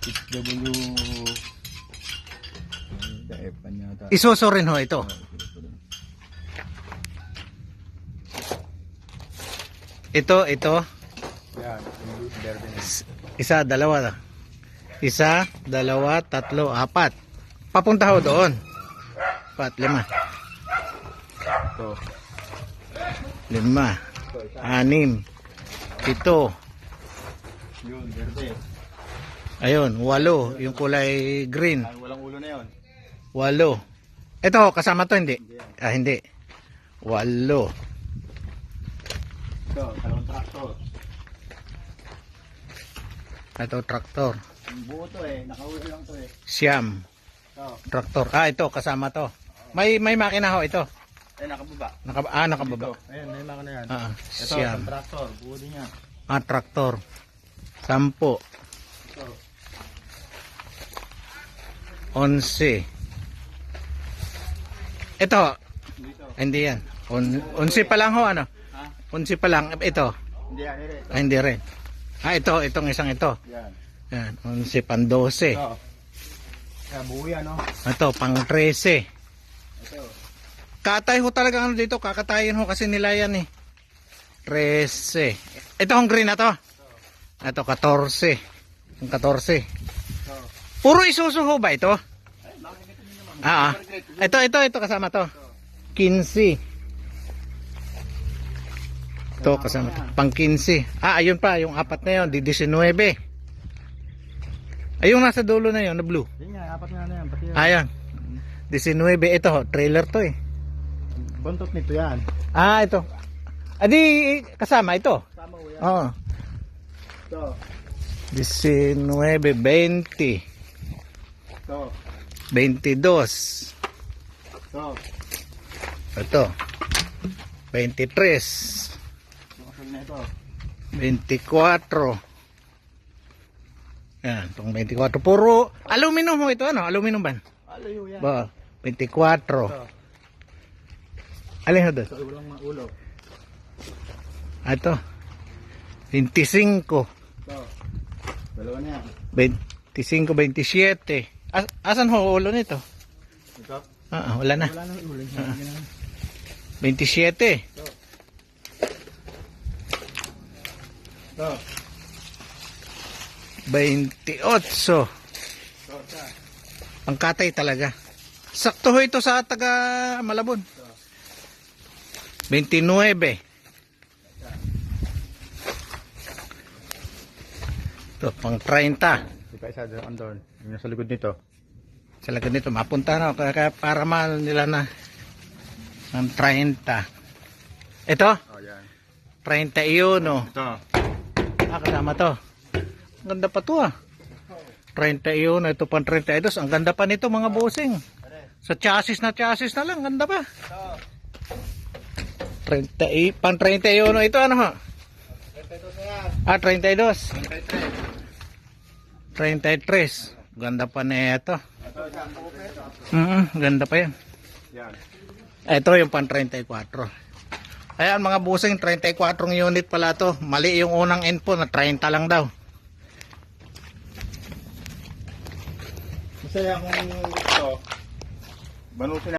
W F yata. Isuso rin ho ito. Ito. Yan, verde na. Isa, dalawa. Isa, dalawa, tatlo, apat. Papunta ho doon. 4, 5. Ito. 5, 6, 7. Yun, verde. Ayun, 8. Yung kulay green. Ay, walang ulo na yun. 8. Ito, kasama to, hindi? Ah, hindi. 8. Ito, dalawang traktor. Ito, traktor. Yung buo to nakahuli lang to Siyam. Ito. Traktor. Ah, ito, kasama to. May makina ho ito. Nakababa. Nakababa. Dito. Ayan, may mga na yan. Ah, Ito, siyam. isang traktor. Buo din yan. Ah, traktor. 10. Ito. 11. Ito, Dito. hindi yan. 11 pa lang ho, ano? Ha? 11 pa lang. Ito. Hindi yan, ito. Ah, hindi rin. Ah, itong isang ito. Yan. Yan, 11 pang 12. Ito. Kaya buo yan, no? Ito, pang 13. Ito. Katay ho talaga ano dito, kakatayin ho kasi nila yan eh. 13. Ito ang green na to. Ito, 14. Yung 14. Ito. Puro Isuzu ho ba ito? Ay, bakit ito nyo naman? Ah, ito kasama to. 15. Ito kasama to. Pang 15. Ah, ayun pa, yung apat na yun, di 19. Ayun nasa dulo na yun, na blue. Yun nga, apat nga na yan. Pati yan. Ayan. 19. Ito, trailer to eh. Buntot nito yan. Ah, ito. Adi, kasama ito. Tama mo yan. Oo. Ito. 19, 20, Ito. 22. Ito. Ito. 23. Bukasal na ito. 24. Yan, itong 24. Puro aluminum mo ito, ano? Aluminum ba? Alayo yan. Ba, 24. Ito. Alin ho doon? Ito, walang maulo. Ito. 25. Ito. Dalawa na yan. 25, 27. Asan ho ulo nito? Ito. Wala na. Wala nang ulo. 27. Ito. Ito. 28. Ito. Pangkatay talaga. Sakto ho ito sa taga Malabon. 29. Ito, pang 30. Di pa isa doon. Yung nasa likod nito. Sa lagad nito, mapunta na. Kaya para mahal nila na ng 30. Ito, Oh, yan. 31. Ito. Kasama to. Ang ganda pa to ah. 31, ito pang 32. Ang ganda pa nito mga bossing. Sa chassis na lang, ganda pa. 30, pang 31 ito ano ha? 32 na yan. Ah, 32. 33. 33. Ganda pa na ito. Ito, yan. Ganda pa yan. Yan. Ito yung pang 34. Ayan mga bossing, 34 unit pala to. Mali yung unang info na 30 lang daw. Masaya kung ito. Banusin